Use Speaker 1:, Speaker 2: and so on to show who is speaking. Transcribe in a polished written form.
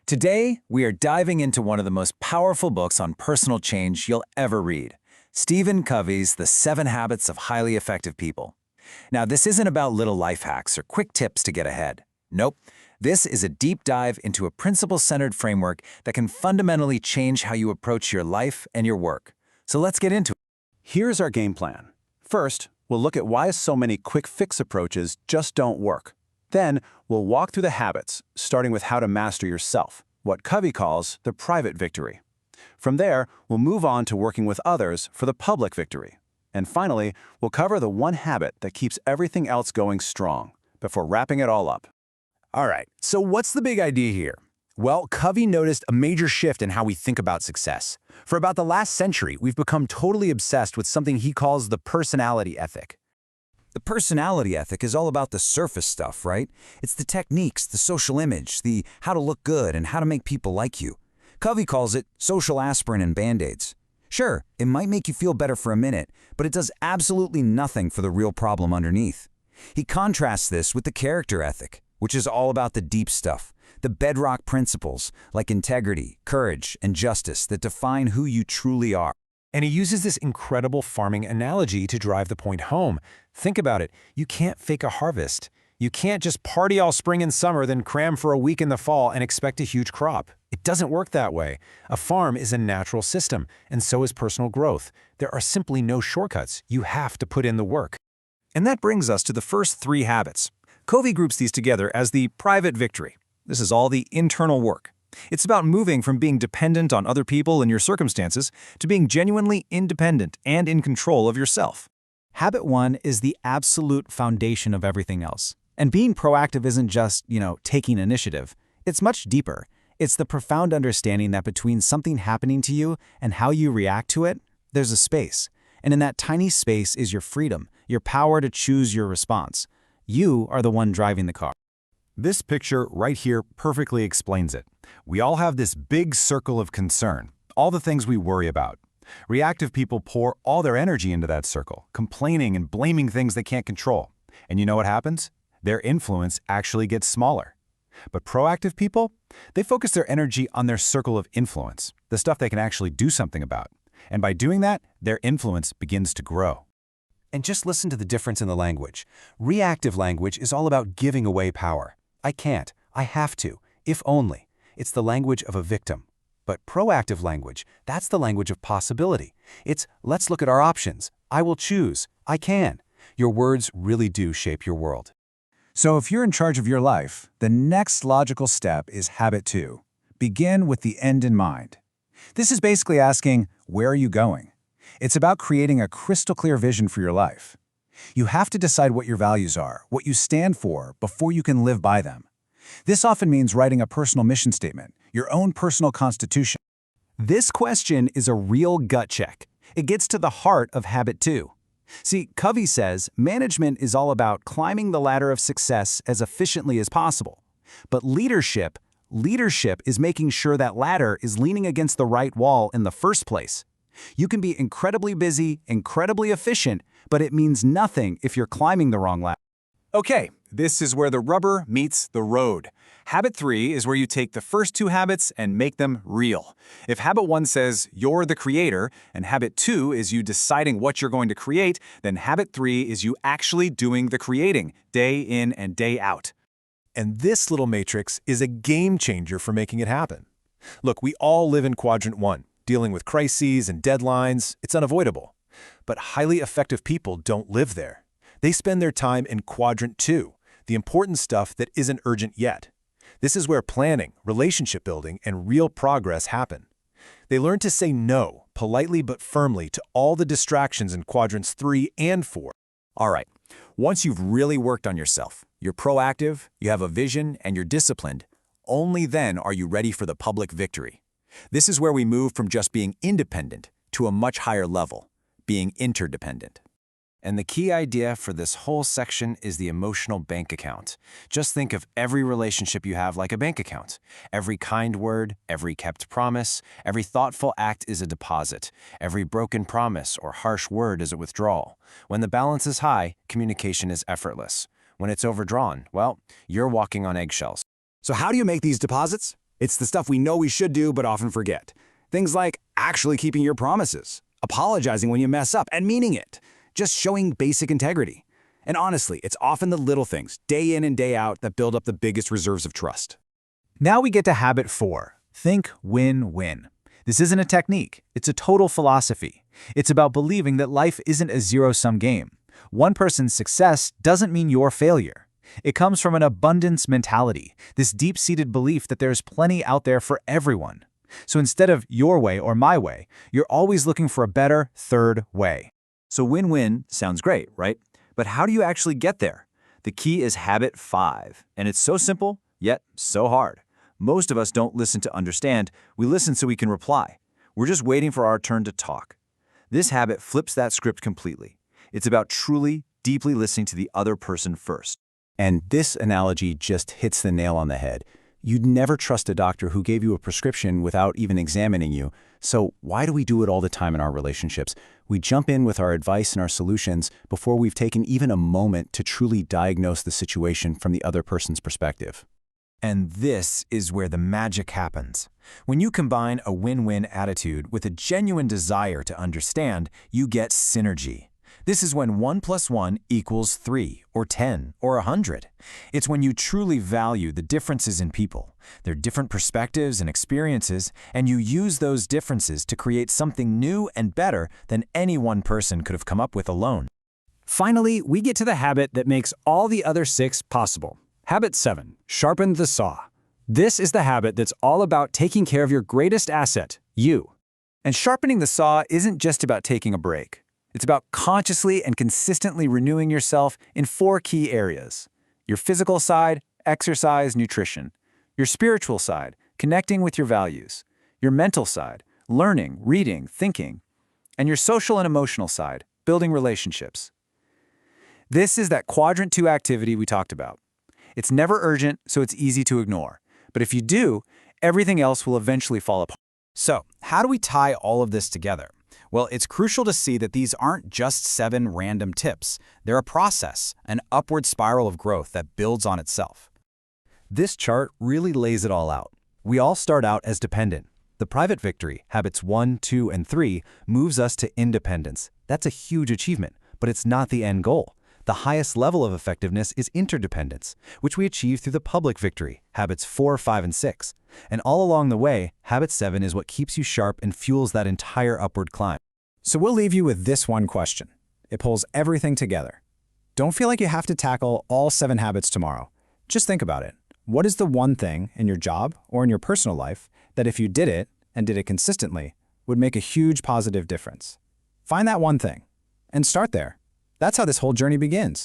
Speaker 1: Today, we are diving into one of the most powerful books on personal change you'll ever read, Stephen Covey's The 7 Habits of Highly Effective People. Now, this isn't about little life hacks or quick tips to get ahead. Nope. This is a deep dive into a principle-centered framework that can fundamentally change how you approach your life and your work. So let's get into it.
Speaker 2: Here's our game plan. First, we'll look at why so many quick fix approaches just don't work. Then, we'll walk through the habits, starting with how to master yourself, what Covey calls the private victory. From there, we'll move on to working with others for the public victory. And finally, we'll cover the one habit that keeps everything else going strong, before wrapping it all up.
Speaker 3: All right, so what's the big idea here? Well, Covey noticed a major shift in how we think about success. For about the last century, we've become totally obsessed with something he calls the personality ethic.
Speaker 1: The personality ethic is all about the surface stuff, right? It's the techniques, the social image, the how to look good and how to make people like you. Covey calls it social aspirin and Band-Aids. Sure, it might make you feel better for a minute, but it does absolutely nothing for the real problem underneath. He contrasts this with the character ethic, which is all about the deep stuff, the bedrock principles like integrity, courage, and justice that define who you truly are.
Speaker 4: And he uses this incredible farming analogy to drive the point home. Think about it. You can't fake a harvest. You can't just party all spring and summer, then cram for a week in the fall and expect a huge crop. It doesn't work that way. A farm is a natural system, and so is personal growth. There are simply no shortcuts. You have to put in the work.
Speaker 5: And that brings us to the first 3 habits. Covey groups these together as the private victory. This is all the internal work. It's about moving from being dependent on other people and your circumstances to being genuinely independent and in control of yourself.
Speaker 6: Habit 1 is the absolute foundation of everything else. And being proactive isn't just, taking initiative. It's much deeper. It's the profound understanding that between something happening to you and how you react to it, there's a space. And in that tiny space is your freedom, your power to choose your response. You are the one driving the car.
Speaker 7: This picture right here perfectly explains it. We all have this big circle of concern, all the things we worry about. Reactive people pour all their energy into that circle, complaining and blaming things they can't control. And you know what happens? Their influence actually gets smaller. But proactive people, they focus their energy on their circle of influence, the stuff they can actually do something about. And by doing that, their influence begins to grow.
Speaker 2: And just listen to the difference in the language. Reactive language is all about giving away power. I can't, I have to, if only. It's the language of a victim. But proactive language, that's the language of possibility. It's, let's look at our options. I will choose. I can. Your words really do shape your world.
Speaker 8: So if you're in charge of your life, the next logical step is habit 2. Begin with the end in mind. This is basically asking, where are you going? It's about creating a crystal clear vision for your life. You have to decide what your values are, what you stand for, before you can live by them. This often means writing a personal mission statement, your own personal constitution.
Speaker 6: This question is a real gut check. It gets to the heart of habit 2. See, Covey says management is all about climbing the ladder of success as efficiently as possible. But leadership is making sure that ladder is leaning against the right wall in the first place. You can be incredibly busy, incredibly efficient, but it means nothing if you're climbing the wrong ladder.
Speaker 5: Okay, this is where the rubber meets the road. Habit 3 is where you take the first 2 habits and make them real. If habit 1 says you're the creator, and habit 2 is you deciding what you're going to create, then habit 3 is you actually doing the creating, day in and day out.
Speaker 4: And this little matrix is a game changer for making it happen. Look, we all live in quadrant 1. Dealing with crises and deadlines, it's unavoidable. But highly effective people don't live there. They spend their time in quadrant 2, the important stuff that isn't urgent yet. This is where planning, relationship building, and real progress happen. They learn to say no, politely but firmly, to all the distractions in quadrants 3 and 4.
Speaker 1: All right, once you've really worked on yourself, you're proactive, you have a vision, and you're disciplined, only then are you ready for the public victory. This is where we move from just being independent to a much higher level, being interdependent.
Speaker 3: And the key idea for this whole section is the emotional bank account. Just think of every relationship you have like a bank account. Every kind word, every kept promise, every thoughtful act is a deposit. Every broken promise or harsh word is a withdrawal. When the balance is high, communication is effortless. When it's overdrawn, well, you're walking on eggshells.
Speaker 1: So how do you make these deposits?
Speaker 6: It's the stuff we know we should do but often forget. Things like actually keeping your promises, apologizing when you mess up and meaning it, just showing basic integrity. And honestly, it's often the little things, day in and day out, that build up the biggest reserves of trust.
Speaker 8: Now we get to habit 4. Think win-win. This isn't a technique, it's a total philosophy. It's about believing that life isn't a zero-sum game. One person's success doesn't mean your failure. It comes from an abundance mentality, this deep-seated belief that there's plenty out there for everyone. So instead of your way or my way, you're always looking for a better third way.
Speaker 2: So win-win sounds great, right? But how do you actually get there? The key is habit 5, and it's so simple, yet so hard. Most of us don't listen to understand, we listen so we can reply. We're just waiting for our turn to talk. This habit flips that script completely. It's about truly, deeply listening to the other person first.
Speaker 6: And this analogy just hits the nail on the head. You'd never trust a doctor who gave you a prescription without even examining you. So why do we do it all the time in our relationships? We jump in with our advice and our solutions before we've taken even a moment to truly diagnose the situation from the other person's perspective.
Speaker 3: And this is where the magic happens. When you combine a win-win attitude with a genuine desire to understand, you get synergy. This is when 1 + 1 = 3, or 10, or 100. It's when you truly value the differences in people, their different perspectives and experiences, and you use those differences to create something new and better than any one person could have come up with alone.
Speaker 6: Finally, we get to the habit that makes all the other 6 possible. Habit 7, sharpen the saw. This is the habit that's all about taking care of your greatest asset, you. And sharpening the saw isn't just about taking a break. It's about consciously and consistently renewing yourself in 4 key areas: your physical side, exercise, nutrition; your spiritual side, connecting with your values; your mental side, learning, reading, thinking; and your social and emotional side, building relationships. This is that quadrant 2 activity we talked about. It's never urgent, so it's easy to ignore. But if you do, everything else will eventually fall apart.
Speaker 1: So, how do we tie all of this together? Well, it's crucial to see that these aren't just 7 random tips. They're a process, an upward spiral of growth that builds on itself.
Speaker 7: This chart really lays it all out. We all start out as dependent. The private victory, habits 1, 2, and 3, moves us to independence. That's a huge achievement, but it's not the end goal. The highest level of effectiveness is interdependence, which we achieve through the public victory, habits 4, 5, and 6. And all along the way, habit 7 is what keeps you sharp and fuels that entire upward climb.
Speaker 6: So we'll leave you with this one question. It pulls everything together. Don't feel like you have to tackle all 7 habits tomorrow. Just think about it. What is the one thing in your job or in your personal life that if you did it, and did it consistently, would make a huge positive difference? Find that one thing and start there. That's how this whole journey begins.